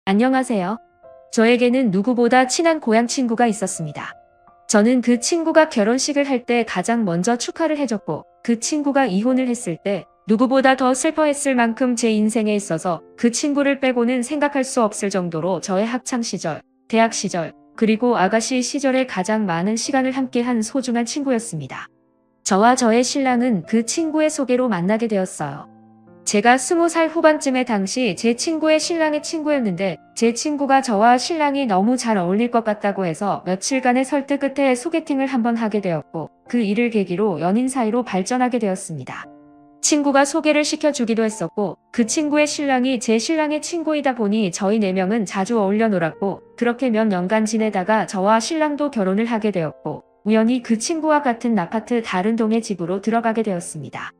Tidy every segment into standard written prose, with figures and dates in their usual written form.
안녕하세요. 저에게는 누구보다 친한 고향 친구가 있었습니다. 저는 그 친구가 결혼식을 할 때 가장 먼저 축하를 해줬고, 그 친구가 이혼을 했을 때 누구보다 더 슬퍼했을 만큼 제 인생에 있어서 그 친구를 빼고는 생각할 수 없을 정도로 저의 학창 시절, 대학 시절, 그리고 아가씨 시절에 가장 많은 시간을 함께한 소중한 친구였습니다. 저와 저의 신랑은 그 친구의 소개로 만나게 되었어요. 제가 20살 후반쯤에 당시 제 친구의 신랑의 친구였는데, 제 친구가 저와 신랑이 너무 잘 어울릴 것 같다고 해서 며칠간의 설득 끝에 소개팅을 한번 하게 되었고, 그 일을 계기로 연인 사이로 발전하게 되었습니다. 친구가 소개를 시켜주기도 했었고, 그 친구의 신랑이 제 신랑의 친구이다 보니 저희 4명은 자주 어울려 놀았고, 그렇게 몇 년간 지내다가 저와 신랑도 결혼을 하게 되었고, 우연히 그 친구와 같은 아파트 다른 동의 집으로 들어가게 되었습니다.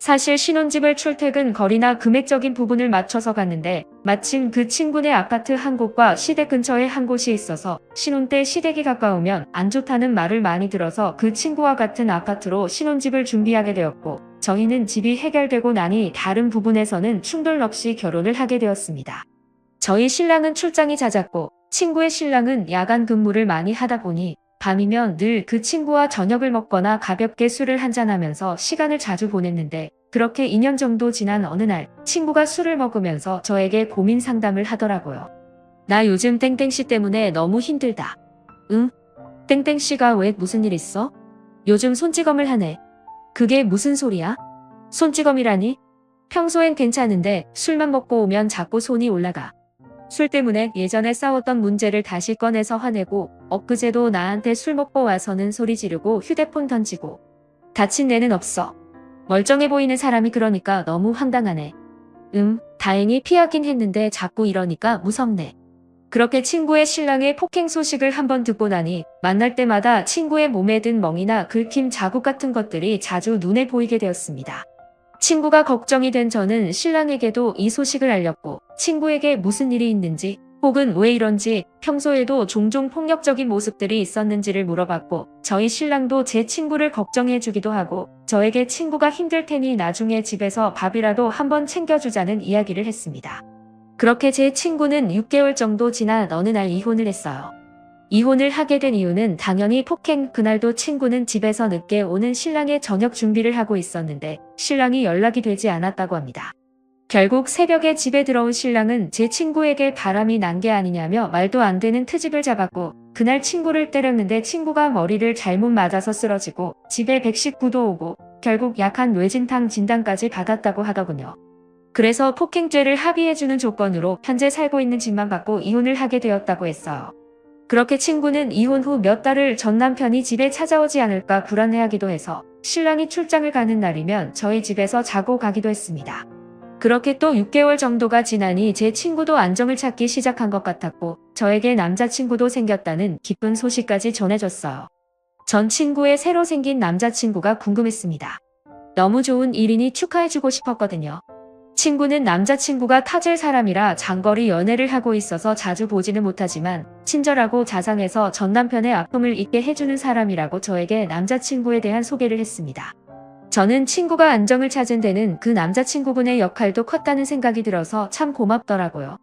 사실 신혼집을 출퇴근 거리나 금액적인 부분을 맞춰서 갔는데, 마침 그 친구네 아파트 한 곳과 시댁 근처에 한 곳이 있어서 신혼 때 시댁이 가까우면 안 좋다는 말을 많이 들어서 그 친구와 같은 아파트로 신혼집을 준비하게 되었고, 저희는 집이 해결되고 나니 다른 부분에서는 충돌 없이 결혼을 하게 되었습니다. 저희 신랑은 출장이 잦았고, 친구의 신랑은 야간 근무를 많이 하다 보니 밤이면 늘 그 친구와 저녁을 먹거나 가볍게 술을 한잔하면서 시간을 자주 보냈는데, 그렇게 2년 정도 지난 어느 날 친구가 술을 먹으면서 저에게 고민 상담을 하더라고요. 나 요즘 땡땡씨 때문에 너무 힘들다. 응? 땡땡씨가 왜 무슨 일 있어? 요즘 손찌검을 하네. 그게 무슨 소리야? 손찌검이라니? 평소엔 괜찮은데 술만 먹고 오면 자꾸 손이 올라가. 술 때문에 예전에 싸웠던 문제를 다시 꺼내서 화내고, 엊그제도 나한테 술 먹고 와서는 소리 지르고 휴대폰 던지고. 다친 데는 없어. 멀쩡해 보이는 사람이 그러니까 너무 황당하네. 다행히 피하긴 했는데 자꾸 이러니까 무섭네. 그렇게 친구의 신랑의 폭행 소식을 한번 듣고 나니 만날 때마다 친구의 몸에 든 멍이나 긁힘 자국 같은 것들이 자주 눈에 보이게 되었습니다. 친구가 걱정이 된 저는 신랑에게도 이 소식을 알렸고, 친구에게 무슨 일이 있는지 혹은 왜 이런지, 평소에도 종종 폭력적인 모습들이 있었는지를 물어봤고, 저희 신랑도 제 친구를 걱정해주기도 하고, 저에게 친구가 힘들 테니 나중에 집에서 밥이라도 한번 챙겨주자는 이야기를 했습니다. 그렇게 제 친구는 6개월 정도 지난 어느 날 이혼을 했어요. 이혼을 하게 된 이유는 당연히 폭행. 그날도 친구는 집에서 늦게 오는 신랑의 저녁 준비를 하고 있었는데 신랑이 연락이 되지 않았다고 합니다. 결국 새벽에 집에 들어온 신랑은 제 친구에게 바람이 난 게 아니냐며 말도 안 되는 트집을 잡았고, 그날 친구를 때렸는데 친구가 머리를 잘못 맞아서 쓰러지고 집에 119도 오고 결국 약한 뇌진탕 진단까지 받았다고 하더군요. 그래서 폭행죄를 합의해주는 조건으로 현재 살고 있는 집만 받고 이혼을 하게 되었다고 했어요. 그렇게 친구는 이혼 후 몇 달을 전 남편이 집에 찾아오지 않을까 불안해하기도 해서 신랑이 출장을 가는 날이면 저희 집에서 자고 가기도 했습니다. 그렇게 또 6개월 정도가 지나니 제 친구도 안정을 찾기 시작한 것 같았고, 저에게 남자친구도 생겼다는 기쁜 소식까지 전해줬어요. 전 친구의 새로 생긴 남자친구가 궁금했습니다. 너무 좋은 일이니 축하해주고 싶었거든요. 친구는 남자친구가 타질 사람이라 장거리 연애를 하고 있어서 자주 보지는 못하지만 친절하고 자상해서 전 남편의 아픔을 잊게 해주는 사람이라고 저에게 남자친구에 대한 소개를 했습니다. 저는 친구가 안정을 찾은 데는 그 남자친구분의 역할도 컸다는 생각이 들어서 참 고맙더라고요.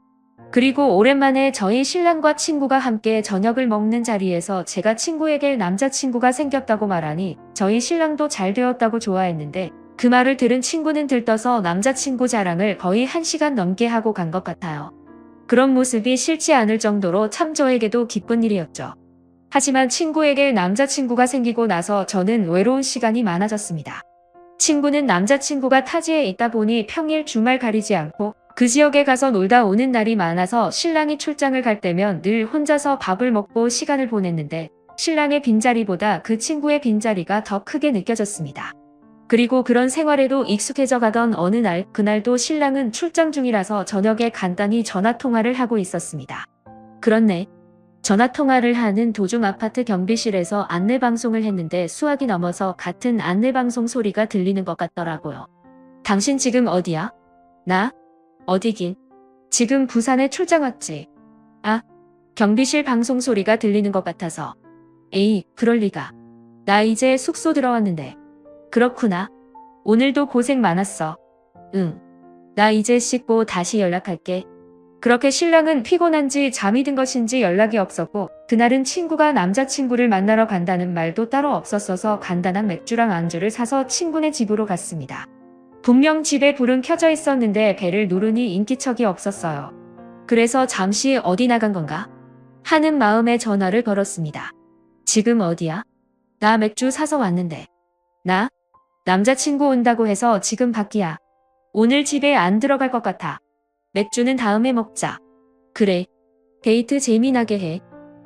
그리고 오랜만에 저희 신랑과 친구가 함께 저녁을 먹는 자리에서 제가 친구에게 남자친구가 생겼다고 말하니 저희 신랑도 잘 되었다고 좋아했는데, 그 말을 들은 친구는 들떠서 남자친구 자랑을 거의 1시간 넘게 하고 간 것 같아요. 그런 모습이 싫지 않을 정도로 참 저에게도 기쁜 일이었죠. 하지만 친구에게 남자친구가 생기고 나서 저는 외로운 시간이 많아졌습니다. 친구는 남자친구가 타지에 있다 보니 평일 주말 가리지 않고 그 지역에 가서 놀다 오는 날이 많아서 신랑이 출장을 갈 때면 늘 혼자서 밥을 먹고 시간을 보냈는데, 신랑의 빈자리보다 그 친구의 빈자리가 더 크게 느껴졌습니다. 그리고 그런 생활에도 익숙해져 가던 어느 날, 그날도 신랑은 출장 중이라서 저녁에 간단히 전화통화를 하고 있었습니다. 그렇네. 전화통화를 하는 도중 아파트 경비실에서 안내방송을 했는데 수화기 넘어서 같은 안내방송 소리가 들리는 것 같더라고요. 당신 지금 어디야? 나? 어디긴? 지금 부산에 출장 왔지. 아, 경비실 방송 소리가 들리는 것 같아서. 에이, 그럴 리가. 나 이제 숙소 들어왔는데. 그렇구나. 오늘도 고생 많았어. 응. 나 이제 씻고 다시 연락할게. 그렇게 신랑은 피곤한지 잠이 든 것인지 연락이 없었고 그날은 친구가 남자친구를 만나러 간다는 말도 따로 없었어서 간단한 맥주랑 안주를 사서 친구네 집으로 갔습니다. 분명 집에 불은 켜져 있었는데 벨을 누르니 인기척이 없었어요. 그래서 잠시 어디 나간 건가? 하는 마음에 전화를 걸었습니다. 지금 어디야? 나 맥주 사서 왔는데. 나? 남자친구 온다고 해서 지금 밖이야. 오늘 집에 안 들어갈 것 같아. 맥주는 다음에 먹자. 그래. 데이트 재미나게 해.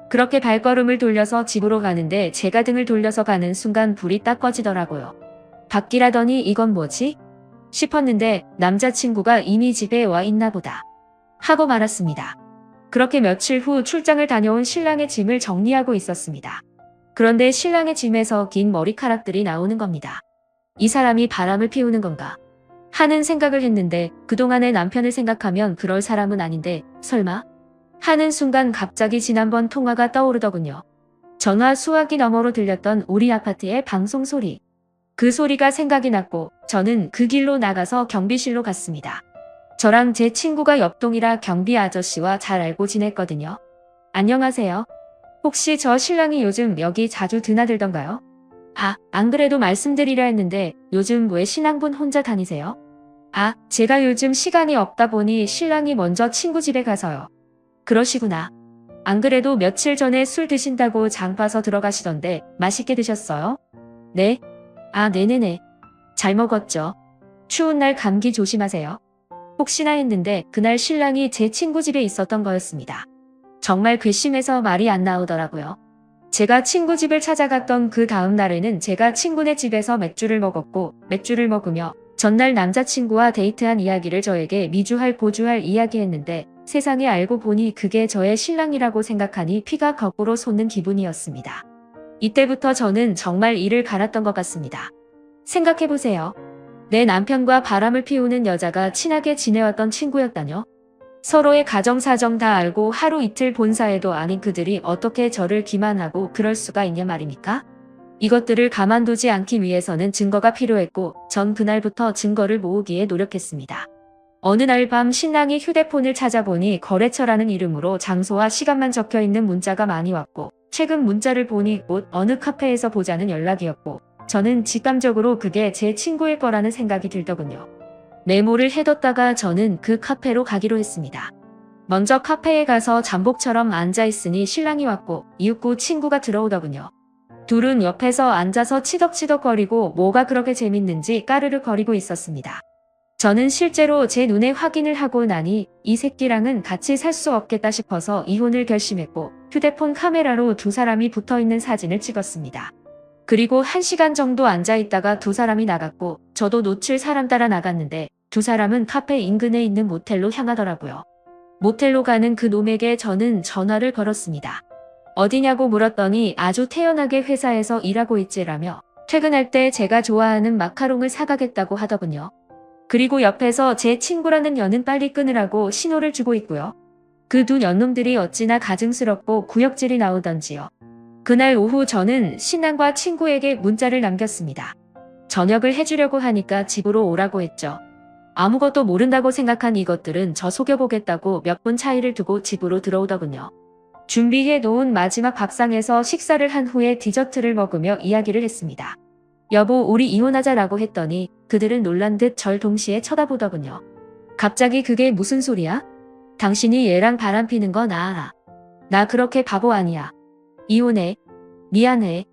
그렇게 발걸음을 돌려서 집으로 가는데 제가 등을 돌려서 가는 순간 불이 딱 꺼지더라고요. 밖이라더니 이건 뭐지? 싶었는데 남자친구가 이미 집에 와 있나 보다. 하고 말았습니다. 그렇게 며칠 후 출장을 다녀온 신랑의 짐을 정리하고 있었습니다. 그런데 신랑의 짐에서 긴 머리카락들이 나오는 겁니다. 이 사람이 바람을 피우는 건가? 하는 생각을 했는데 그동안의 남편을 생각하면 그럴 사람은 아닌데 설마? 하는 순간 갑자기 지난번 통화가 떠오르더군요. 전화 수화기 너머로 들렸던 우리 아파트의 방송 소리. 그 소리가 생각이 났고 저는 그 길로 나가서 경비실로 갔습니다. 저랑 제 친구가 옆동이라 경비 아저씨와 잘 알고 지냈거든요. 안녕하세요. 혹시 저 신랑이 요즘 여기 자주 드나들던가요? 안 그래도 말씀드리려 했는데 요즘 왜 신랑분 혼자 다니세요? 제가 요즘 시간이 없다 보니 신랑이 먼저 친구 집에 가서요. 그러시구나. 안 그래도 며칠 전에 술 드신다고 장 봐서 들어가시던데 맛있게 드셨어요? 네? 네네네. 잘 먹었죠. 추운 날 감기 조심하세요. 혹시나 했는데 그날 신랑이 제 친구 집에 있었던 거였습니다. 정말 괘씸해서 말이 안 나오더라고요. 제가 친구 집을 찾아갔던 그 다음 날에는 제가 친구네 집에서 맥주를 먹었고 맥주를 먹으며 전날 남자친구와 데이트한 이야기를 저에게 미주할 고주할 이야기했는데 세상에 알고 보니 그게 저의 신랑이라고 생각하니 피가 거꾸로 솟는 기분이었습니다. 이때부터 저는 정말 이를 갈았던 것 같습니다. 생각해보세요. 내 남편과 바람을 피우는 여자가 친하게 지내왔던 친구였다뇨? 서로의 가정사정 다 알고 하루 이틀 본 사이도 아닌 그들이 어떻게 저를 기만하고 그럴 수가 있냐 말입니까? 이것들을 가만두지 않기 위해서는 증거가 필요했고 전 그날부터 증거를 모으기에 노력했습니다. 어느 날 밤 신랑이 휴대폰을 찾아보니 거래처라는 이름으로 장소와 시간만 적혀있는 문자가 많이 왔고 최근 문자를 보니 곧 어느 카페에서 보자는 연락이었고 저는 직감적으로 그게 제 친구일 거라는 생각이 들더군요. 메모를 해뒀다가 저는 그 카페로 가기로 했습니다. 먼저 카페에 가서 잠복처럼 앉아있으니 신랑이 왔고 이윽고 친구가 들어오더군요. 둘은 옆에서 앉아서 치덕치덕거리고 뭐가 그렇게 재밌는지 까르르 거리고 있었습니다. 저는 실제로 제 눈에 확인을 하고 나니 이 새끼랑은 같이 살 수 없겠다 싶어서 이혼을 결심했고 휴대폰 카메라로 두 사람이 붙어있는 사진을 찍었습니다. 그리고 1시간 정도 앉아있다가 두 사람이 나갔고 저도 놓칠 사람 따라 나갔는데 두 사람은 카페 인근에 있는 모텔로 향하더라고요. 모텔로 가는 그 놈에게 저는 전화를 걸었습니다. 어디냐고 물었더니 아주 태연하게 회사에서 일하고 있지라며 퇴근할 때 제가 좋아하는 마카롱을 사가겠다고 하더군요. 그리고 옆에서 제 친구라는 년은 빨리 끊으라고 신호를 주고 있고요. 그 두 년놈들이 어찌나 가증스럽고 구역질이 나오던지요. 그날 오후 저는 신랑과 친구에게 문자를 남겼습니다. 저녁을 해주려고 하니까 집으로 오라고 했죠. 아무것도 모른다고 생각한 이것들은 저 속여보겠다고 몇 분 차이를 두고 집으로 들어오더군요. 준비해 놓은 마지막 밥상에서 식사를 한 후에 디저트를 먹으며 이야기를 했습니다. 여보, 우리 이혼하자라고 했더니 그들은 놀란 듯 절 동시에 쳐다보더군요. 갑자기 그게 무슨 소리야? 당신이 얘랑 바람 피는 거 나 알아. 나 그렇게 바보 아니야. 이혼해. 미안해.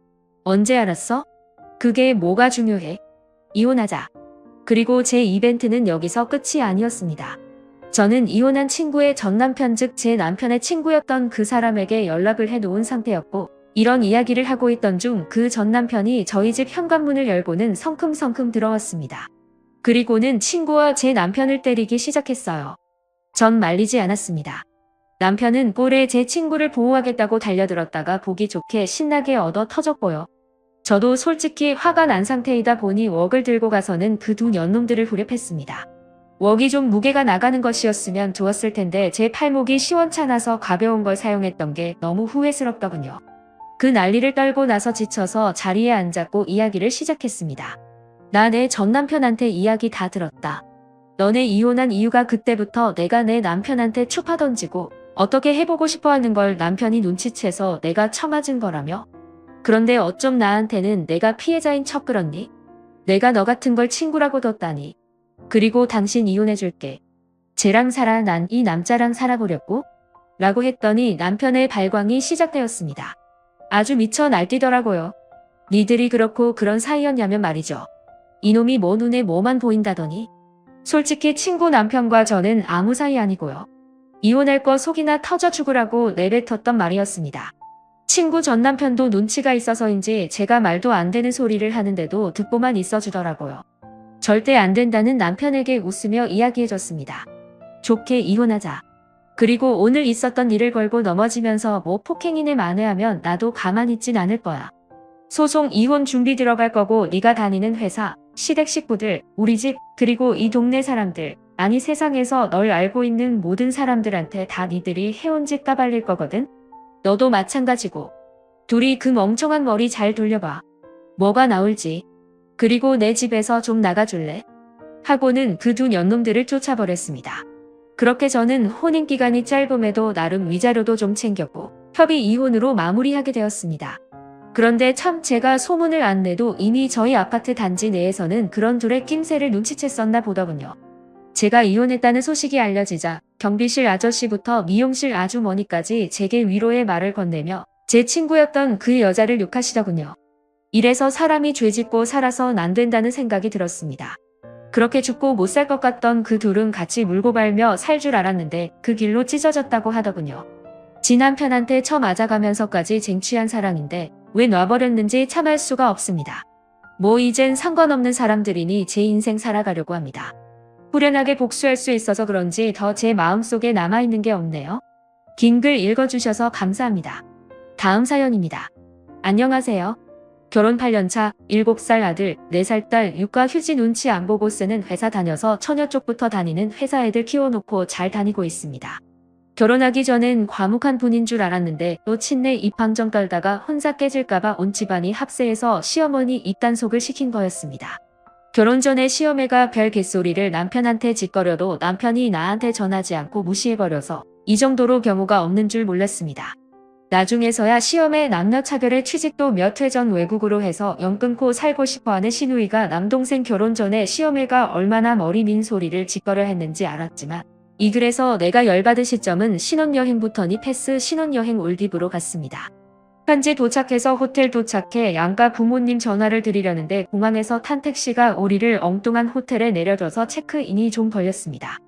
언제 알았어? 그게 뭐가 중요해? 이혼하자. 그리고 제 이벤트는 여기서 끝이 아니었습니다. 저는 이혼한 친구의 전남편 즉 제 남편의 친구였던 그 사람에게 연락을 해놓은 상태였고 이런 이야기를 하고 있던 중 그 전남편이 저희 집 현관문을 열고는 성큼성큼 들어왔습니다. 그리고는 친구와 제 남편을 때리기 시작했어요. 전 말리지 않았습니다. 남편은 볼에 제 친구를 보호하겠다고 달려들었다가 보기 좋게 신나게 얻어 터졌고요. 저도 솔직히 화가 난 상태이다 보니 웍을 들고 가서는 그 두 년놈들을 후려팼습니다. 웍이 좀 무게가 나가는 것이었으면 좋았을 텐데 제 팔목이 시원찮아서 가벼운 걸 사용했던 게 너무 후회스럽더군요. 그 난리를 떨고 나서 지쳐서 자리에 앉았고 이야기를 시작했습니다. 나 내 전남편한테 이야기 다 들었다. 너네 이혼한 이유가 그때부터 내가 내 남편한테 추파 던지고 어떻게 해보고 싶어 하는 걸 남편이 눈치채서 내가 처맞은 거라며? 그런데 어쩜 나한테는 내가 피해자인 척 그렇니? 내가 너 같은 걸 친구라고 뒀다니. 그리고 당신 이혼해줄게. 쟤랑 살아, 난 이 남자랑 살아보려고? 라고 했더니 남편의 발광이 시작되었습니다. 아주 미쳐 날뛰더라고요. 니들이 그렇고 그런 사이였냐면 말이죠. 이놈이 뭐 눈에 뭐만 보인다더니. 솔직히 친구 남편과 저는 아무 사이 아니고요. 이혼할 거 속이나 터져 죽으라고 내뱉었던 말이었습니다. 친구 전 남편도 눈치가 있어서인지 제가 말도 안 되는 소리를 하는데도 듣고만 있어주더라고요. 절대 안 된다는 남편에게 웃으며 이야기해줬습니다. 좋게 이혼하자. 그리고 오늘 있었던 일을 걸고 넘어지면서 뭐 폭행이네 만회하면 나도 가만히 있진 않을 거야. 소송 이혼 준비 들어갈 거고 네가 다니는 회사, 시댁 식구들, 우리 집, 그리고 이 동네 사람들, 아니 세상에서 널 알고 있는 모든 사람들한테 다 니들이 해온 짓 까발릴 거거든? 너도 마찬가지고. 둘이 그 멍청한 머리 잘 돌려봐. 뭐가 나올지. 그리고 내 집에서 좀 나가줄래? 하고는 그 두 년놈들을 쫓아버렸습니다. 그렇게 저는 혼인기간이 짧음에도 나름 위자료도 좀 챙겼고 협의 이혼으로 마무리하게 되었습니다. 그런데 참 제가 소문을 안 내도 이미 저희 아파트 단지 내에서는 그런 둘의 낌새를 눈치챘었나 보더군요. 제가 이혼했다는 소식이 알려지자 경비실 아저씨부터 미용실 아주머니까지 제게 위로의 말을 건네며 제 친구였던 그 여자를 욕하시더군요. 이래서 사람이 죄짓고 살아선 안 된다는 생각이 들었습니다. 그렇게 죽고 못 살 것 같던 그 둘은 같이 물고 발며 살 줄 알았는데 그 길로 찢어졌다고 하더군요. 지 남편한테 처맞아가면서까지 쟁취한 사랑인데 왜 놔버렸는지 참을 수가 없습니다. 뭐 이젠 상관없는 사람들이니 제 인생 살아가려고 합니다. 후련하게 복수할 수 있어서 그런지 더 제 마음속에 남아있는 게 없네요. 긴 글 읽어주셔서 감사합니다. 다음 사연입니다. 안녕하세요. 결혼 8년차, 7살 아들, 4살 딸, 육아 휴지 눈치 안 보고 쓰는 회사 다녀서 처녀 쪽부터 다니는 회사 애들 키워놓고 잘 다니고 있습니다. 결혼하기 전엔 과묵한 분인 줄 알았는데 또 친내 입항정 깔다가 혼자 깨질까봐 온 집안이 합세해서 시어머니 입단속을 시킨 거였습니다. 결혼 전에 시어매가 별 개소리를 남편한테 짓거려도 남편이 나한테 전하지 않고 무시해버려서 이 정도로 경우가 없는 줄 몰랐습니다. 나중에서야 시어매 남녀차별의 취직도 몇 회 전 외국으로 해서 연 끊고 살고 싶어하는 시누이가 남동생 결혼 전에 시어매가 얼마나 머리 민 소리를 짓거려 했는지 알았지만 이 글에서 내가 열받은 시점은 신혼여행부터니 패스 신혼여행 올디브로 갔습니다. 현지 도착해서 호텔 도착해 양가 부모님 전화를 드리려는데 공항에서 탄 택시가 우리를 엉뚱한 호텔에 내려줘서 체크인이 좀 걸렸습니다.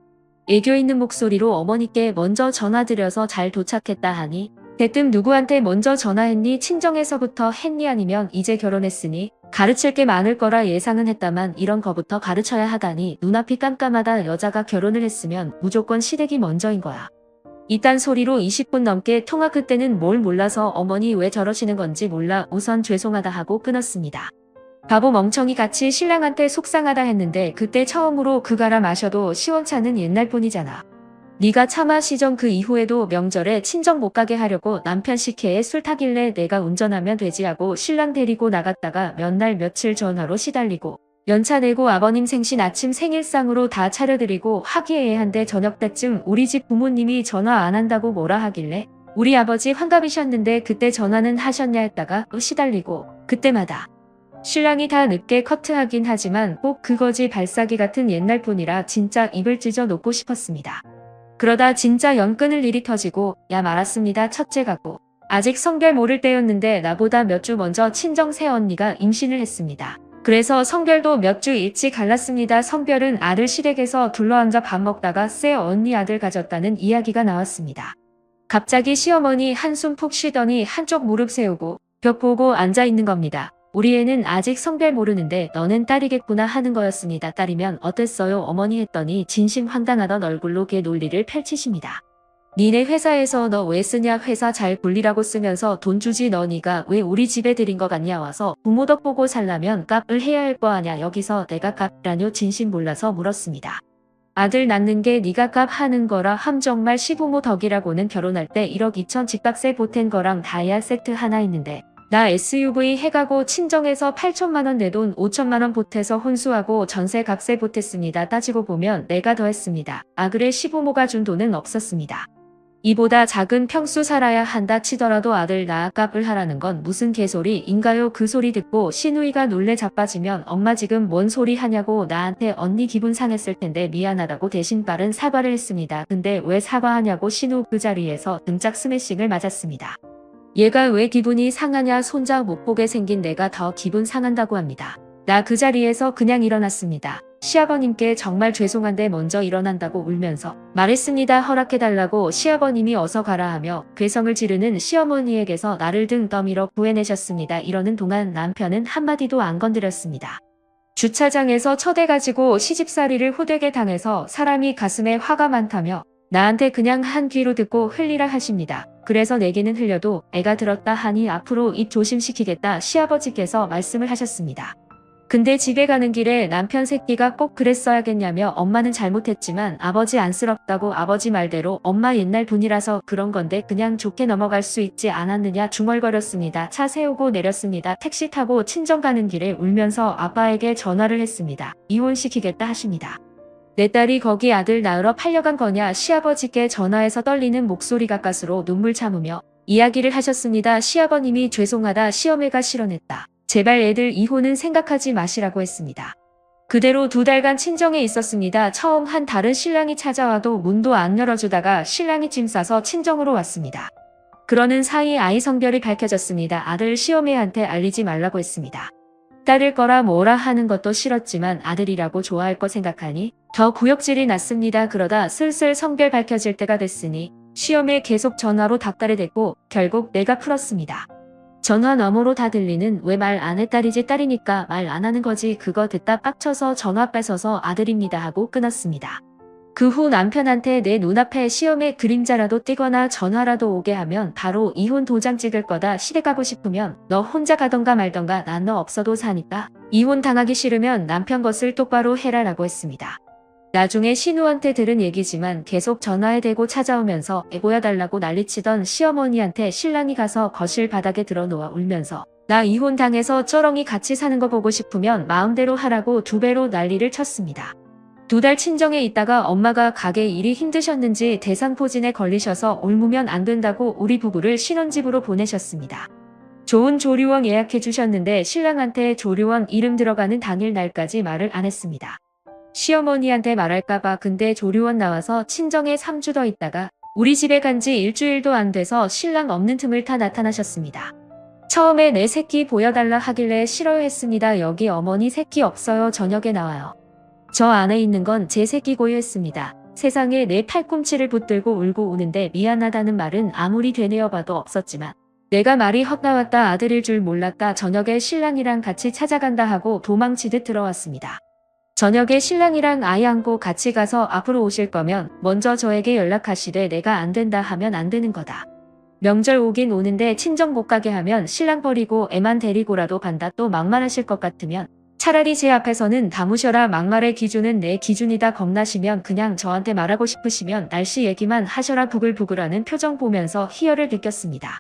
애교 있는 목소리로 어머니께 먼저 전화드려서 잘 도착했다 하니 대뜸 누구한테 먼저 전화했니? 친정에서부터 했니? 아니면 이제 결혼했으니? 가르칠 게 많을 거라 예상은 했다만 이런 거부터 가르쳐야 하다니 눈앞이 깜깜하다. 여자가 결혼을 했으면 무조건 시댁이 먼저인 거야. 이딴 소리로 20분 넘게 통화. 그때는 뭘 몰라서 어머니 왜 저러시는 건지 몰라 우선 죄송하다 하고 끊었습니다. 바보 멍청이 같이 신랑한테 속상하다 했는데 그때 처음으로 그가라 마셔도 시원찮은 옛날 뿐이잖아. 네가 차 마시던 그 이후에도 명절에 친정 못 가게 하려고 남편 식혜에 술 타길래 내가 운전하면 되지 하고 신랑 데리고 나갔다가 몇 날 며칠 전화로 시달리고 연차 내고 아버님 생신 아침 생일상으로 다 차려드리고 화기애애한데 저녁 때쯤 우리 집 부모님이 전화 안 한다고 뭐라 하길래 우리 아버지 환갑이셨는데 그때 전화는 하셨냐 했다가 또 시달리고 그때마다 신랑이 다 늦게 커트하긴 하지만 꼭 그거지 발사기 같은 옛날 뿐이라 진짜 입을 찢어 놓고 싶었습니다. 그러다 진짜 연 끊을 일이 터지고 야 말았습니다. 첫째 가고 아직 성별 모를 때였는데 나보다 몇 주 먼저 친정 새언니가 임신을 했습니다. 그래서 성별도 몇 주 일찍 갈랐습니다. 성별은 아들 시댁에서 둘러앉아 밥 먹다가 새 언니 아들 가졌다는 이야기가 나왔습니다. 갑자기 시어머니 한숨 푹 쉬더니 한쪽 무릎 세우고 벽 보고 앉아 있는 겁니다. 우리 애는 아직 성별 모르는데 너는 딸이겠구나 하는 거였습니다. 딸이면 어땠어요 어머니 했더니 진심 황당하던 얼굴로 개 논리를 펼치십니다. 니네 회사에서 너 왜 쓰냐 회사 잘 굴리라고 쓰면서 돈 주지 너 니가 왜 우리 집에 들인 거 같냐 와서 부모 덕 보고 살라면 값을 해야 할 거 아냐 여기서 내가 값이라뇨 진심 몰라서 물었습니다. 아들 낳는 게 니가 값 하는 거라 함 정말 시부모 덕이라고는 결혼할 때 1억 2천 집값에 보탠 거랑 다이아 세트 하나 있는데 나 SUV 해가고 친정에서 8천만 원 내 돈 5천만 원 보태서 혼수하고 전세 값에 보탰습니다. 따지고 보면 내가 더 했습니다. 아 그래 시부모가 준 돈은 없었습니다. 이보다 작은 평수 살아야 한다 치더라도 아들 낳아 값을 하라는 건 무슨 개소리인가요? 그 소리 듣고 시누이가 놀래 자빠지면 엄마 지금 뭔 소리 하냐고 나한테 언니 기분 상했을 텐데 미안하다고 대신 빠른 사과를 했습니다. 근데 왜 사과하냐고 신우 그 자리에서 등짝 스매싱을 맞았습니다. 얘가 왜 기분이 상하냐 손자 못 보게 생긴 내가 더 기분 상한다고 합니다. 나 그 자리에서 그냥 일어났습니다. 시아버님께 정말 죄송한데 먼저 일어난다고 울면서 말했습니다. 허락해달라고 시아버님이 어서 가라 하며 괴성을 지르는 시어머니에게서 나를 등 떠밀어 구해내셨습니다. 이러는 동안 남편은 한마디도 안 건드렸습니다. 주차장에서 쳐대가지고 시집살이를 호되게 당해서 사람이 가슴에 화가 많다며 나한테 그냥 한 귀로 듣고 흘리라 하십니다. 그래서 내게는 흘려도 애가 들었다 하니 앞으로 입 조심시키겠다 시아버지께서 말씀을 하셨습니다. 근데 집에 가는 길에 남편 새끼가 꼭 그랬어야겠냐며 엄마는 잘못했지만 아버지 안쓰럽다고 아버지 말대로 엄마 옛날 돈이라서 그런 건데 그냥 좋게 넘어갈 수 있지 않았느냐 중얼거렸습니다. 차 세우고 내렸습니다. 택시 타고 친정 가는 길에 울면서 아빠에게 전화를 했습니다. 이혼시키겠다 하십니다. 내 딸이 거기 아들 낳으러 팔려간 거냐 시아버지께 전화해서 떨리는 목소리 가까스로 눈물 참으며 이야기를 하셨습니다. 시아버님이 죄송하다 시어매가 실언했다. 제발 애들 이혼은 생각하지 마시라고 했습니다. 그대로 2달간 친정에 있었습니다. 처음 한 다른 신랑이 찾아와도 문도 안 열어주다가 신랑이 짐 싸서 친정으로 왔습니다. 그러는 사이 아이 성별이 밝혀졌습니다. 아들 시어매한테 알리지 말라고 했습니다. 딸일 거라 뭐라 하는 것도 싫었지만 아들이라고 좋아할 거 생각하니 더 구역질이 났습니다. 그러다 슬슬 성별 밝혀질 때가 됐으니 시어매 계속 전화로 닥달을 댔고 결국 내가 풀었습니다. 전화 너머로 다 들리는 왜 말 안 해 딸이지 딸이니까 말 안 하는 거지 그거 듣다 빡쳐서 전화 뺏어서 아들입니다 하고 끊었습니다. 그 후 남편한테 내 눈앞에 시어매 그림자라도 띄거나 전화라도 오게 하면 바로 이혼 도장 찍을 거다. 시댁 가고 싶으면 너 혼자 가던가 말던가 난 너 없어도 사니까 이혼 당하기 싫으면 남편 것을 똑바로 해라 라고 했습니다. 나중에 신우한테 들은 얘기지만 계속 전화에 대고 찾아오면서 애 보여달라고 난리치던 시어머니한테 신랑이 가서 거실 바닥에 들어놓아 울면서 나 이혼 당해서 쩌렁이 같이 사는 거 보고 싶으면 마음대로 하라고 2배로 난리를 쳤습니다. 2달 친정에 있다가 엄마가 가게 일이 힘드셨는지 대상포진에 걸리셔서 옮으면 안 된다고 우리 부부를 신혼집으로 보내셨습니다. 좋은 조리원 예약해 주셨는데 신랑한테 조리원 이름 들어가는 당일 날까지 말을 안 했습니다. 시어머니한테 말할까봐 근데 조리원 나와서 친정에 3주 더 있다가 우리 집에 간지 일주일도 안 돼서 신랑 없는 틈을 타 나타나셨습니다. 처음에 내 새끼 보여달라 하길래 싫어했습니다. 여기 어머니 새끼 없어요. 저녁에 나와요. 저 안에 있는 건 제 새끼고요 했습니다. 세상에 내 팔꿈치를 붙들고 울고 우는데 미안하다는 말은 아무리 되뇌어 봐도 없었지만 내가 말이 헛나왔다 아들일 줄 몰랐다. 저녁에 신랑이랑 같이 찾아간다 하고 도망치듯 들어왔습니다. 저녁에 신랑이랑 아이 안고 같이 가서 앞으로 오실 거면 먼저 저에게 연락하시되 내가 안 된다 하면 안 되는 거다. 명절 오긴 오는데 친정 못 가게 하면 신랑 버리고 애만 데리고라도 간다. 또 막말하실 것 같으면 차라리 제 앞에서는 다무셔라. 막말의 기준은 내 기준이다. 겁나시면 그냥 저한테 말하고 싶으시면 날씨 얘기만 하셔라. 부글부글하는 표정 보면서 희열을 느꼈습니다.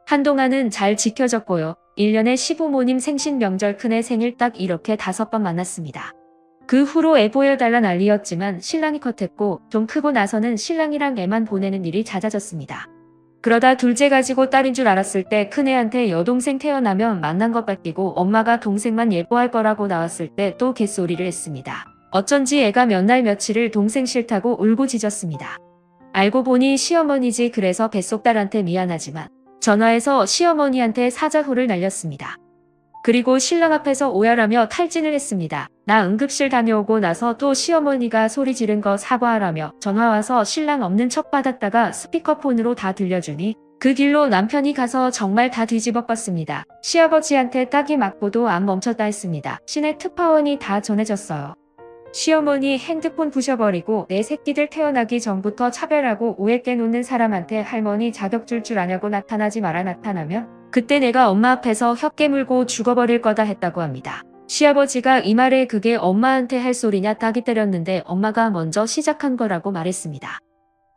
한동안은 잘 지켜졌고요. 1년에 시부모님 생신 명절 큰애 생일 딱 이렇게 5번 만났습니다. 그 후로 애 보여달라 난리였지만 신랑이 컷했고 좀 크고 나서는 신랑이랑 애만 보내는 일이 잦아졌습니다. 그러다 둘째 가지고 딸인 줄 알았을 때 큰애한테 여동생 태어나면 만난 것 같기고 엄마가 동생만 예뻐할 거라고 나왔을 때 또 개소리를 했습니다. 어쩐지 애가 몇 날 며칠을 동생 싫다고 울고짖었습니다. 알고 보니 시어머니지. 그래서 뱃속딸한테 미안하지만 전화해서 시어머니한테 사자후를 날렸습니다. 그리고 신랑 앞에서 오열하며 탈진을 했습니다. 나 응급실 다녀오고 나서 또 시어머니가 소리 지른 거 사과하라며 전화와서 신랑 없는 척 받았다가 스피커폰으로 다 들려주니 그 길로 남편이 가서 정말 다 뒤집어 봤습니다. 시아버지한테 딱이 맞고도 안 멈췄다 했습니다. 시내 특파원이 다 전해졌어요. 시어머니 핸드폰 부셔버리고 내 새끼들 태어나기 전부터 차별하고 오해 깨놓는 사람한테 할머니 자격 줄 아냐고 나타나지 마라. 나타나면 그때 내가 엄마 앞에서 혀 깨물고 죽어버릴 거다 했다고 합니다. 시아버지가 이 말에 그게 엄마한테 할 소리냐. 딱이 때렸는데 엄마가 먼저 시작한 거라고 말했습니다.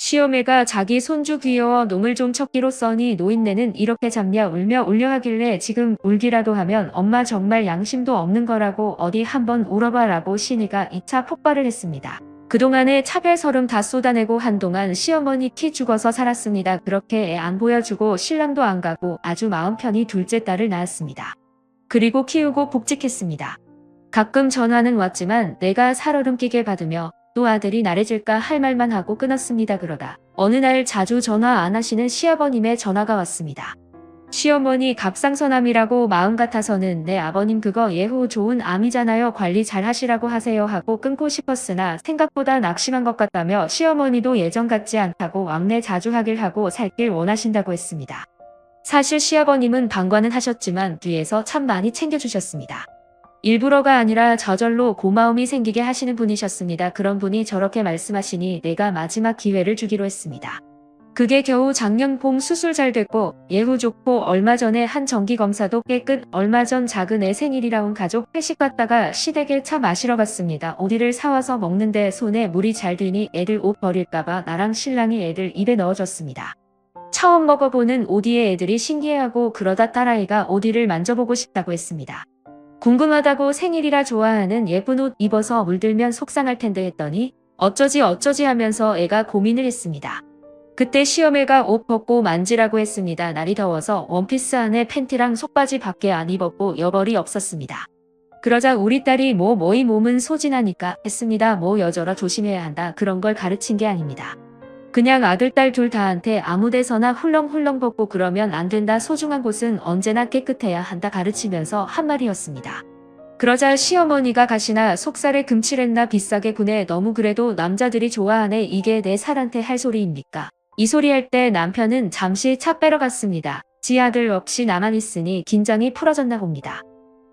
시어매가 자기 손주 귀여워 놈을 좀 척기로 써니 노인네는 이렇게 잡냐 울며 울려 하길래 지금 울기라도 하면 엄마 정말 양심도 없는 거라고 어디 한번 울어봐라고 신이가 2차 폭발을 했습니다. 그동안에 차별서름 다 쏟아내고 한동안 시어머니 티 죽어서 살았습니다. 그렇게 애 안 보여주고 신랑도 안 가고 아주 마음 편히 둘째 딸을 낳았습니다. 그리고 키우고 복직했습니다. 가끔 전화는 왔지만 내가 살얼음 끼게 받으며 또 아들이 나래질까 할 말만 하고 끊었습니다. 그러다 어느 날 자주 전화 안 하시는 시아버님의 전화가 왔습니다. 시어머니 갑상선암이라고 마음 같아서는 내 아버님 그거 예후 좋은 암이잖아요. 관리 잘 하시라고 하세요 하고 끊고 싶었으나 생각보다 낙심한 것 같다며 시어머니도 예전 같지 않다고 왕래 자주 하길 하고 살길 원하신다고 했습니다. 사실 시아버님은 방관은 하셨지만 뒤에서 참 많이 챙겨주셨습니다. 일부러가 아니라 저절로 고마움이 생기게 하시는 분이셨습니다. 그런 분이 저렇게 말씀하시니 내가 마지막 기회를 주기로 했습니다. 그게 겨우 작년 봄 수술 잘 됐고 예후 좋고 얼마 전에 한 정기검사도 깨끗 얼마 전 작은 애 생일이라 온 가족 회식 갔다가 시댁에 차 마시러 갔습니다. 오디를 사와서 먹는데 손에 물이 잘 드니 애들 옷 버릴까봐 나랑 신랑이 애들 입에 넣어줬습니다. 처음 먹어보는 오디의 애들이 신기해하고 그러다 딸아이가 오디를 만져보고 싶다고 했습니다. 궁금하다고 생일이라 좋아하는 예쁜 옷 입어서 물들면 속상할 텐데 했더니 어쩌지 하면서 애가 고민을 했습니다. 그때 시어매가 옷 벗고 만지라고 했습니다. 날이 더워서 원피스 안에 팬티랑 속바지 밖에 안 입었고 여벌이 없었습니다. 그러자 우리 딸이 이 몸은 소진하니까 했습니다. 여절어 조심해야 한다. 그런 걸 가르친 게 아닙니다. 그냥 아들 딸 둘 다한테 아무데서나 훌렁훌렁 벗고 그러면 안 된다. 소중한 곳은 언제나 깨끗해야 한다 가르치면서 한 말이었습니다. 그러자 시어머니가 가시나 속살에 금칠했나 비싸게 구네. 너무 그래도 남자들이 좋아하네. 이게 내 살한테 할 소리입니까? 이 소리 할 때 남편은 잠시 차 빼러 갔습니다. 지 아들 없이 나만 있으니 긴장이 풀어졌나 봅니다.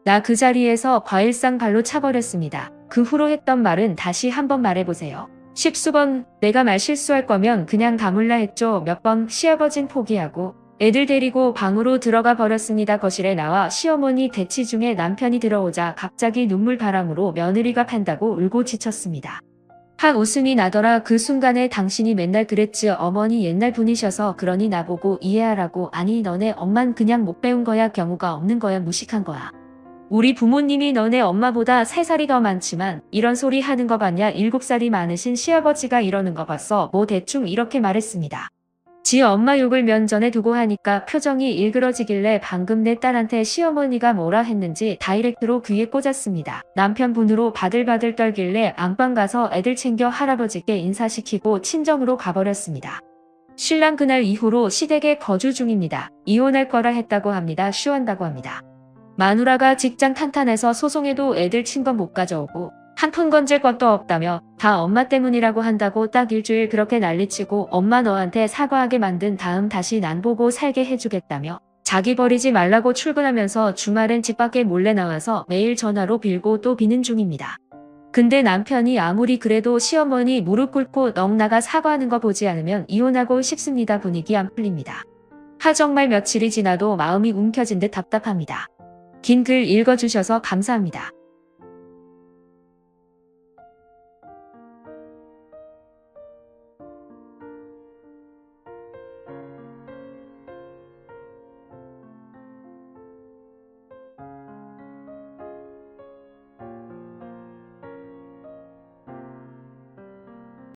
나 그 자리에서 과일상 발로 차버렸습니다. 그 후로 했던 말은 다시 한번 말해보세요. 10수번 내가 말 실수할 거면 그냥 다물라 했죠. 몇 번 시아버진 포기하고 애들 데리고 방으로 들어가 버렸습니다. 거실에 나와 시어머니 대치 중에 남편이 들어오자 갑자기 눈물바람으로 며느리가 판다고 울고 지쳤습니다. 한 웃음이 나더라. 그 순간에 당신이 맨날 그랬지. 어머니 옛날 분이셔서 그러니 나보고 이해하라고. 아니 너네 엄만 그냥 못 배운 거야. 경우가 없는 거야. 무식한 거야. 우리 부모님이 너네 엄마보다 3살이 더 많지만 이런 소리 하는 거 봤냐? 7살이 많으신 시아버지가 이러는 거 봤어. 대충 이렇게 말했습니다. 지 엄마 욕을 면전에 두고 하니까 표정이 일그러지길래 방금 내 딸한테 시어머니가 뭐라 했는지 다이렉트로 귀에 꽂았습니다. 남편분으로 바들바들 떨길래 안방 가서 애들 챙겨 할아버지께 인사시키고 친정으로 가버렸습니다. 신랑 그날 이후로 시댁에 거주 중입니다. 이혼할 거라 했다고 합니다. 쉬한다고 합니다. 마누라가 직장 탄탄해서 소송해도 애들 친권 못 가져오고 한 푼 건질 것도 없다며 다 엄마 때문이라고 한다고 딱 일주일 그렇게 난리치고 엄마 너한테 사과하게 만든 다음 다시 난 보고 살게 해주겠다며 자기 버리지 말라고 출근하면서 주말엔 집 밖에 몰래 나와서 매일 전화로 빌고 또 비는 중입니다. 근데 남편이 아무리 그래도 시어머니 무릎 꿇고 넋 나가 사과하는 거 보지 않으면 이혼하고 싶습니다. 분위기 안 풀립니다. 정말 며칠이 지나도 마음이 움켜진 듯 답답합니다. 긴 글 읽어주셔서 감사합니다.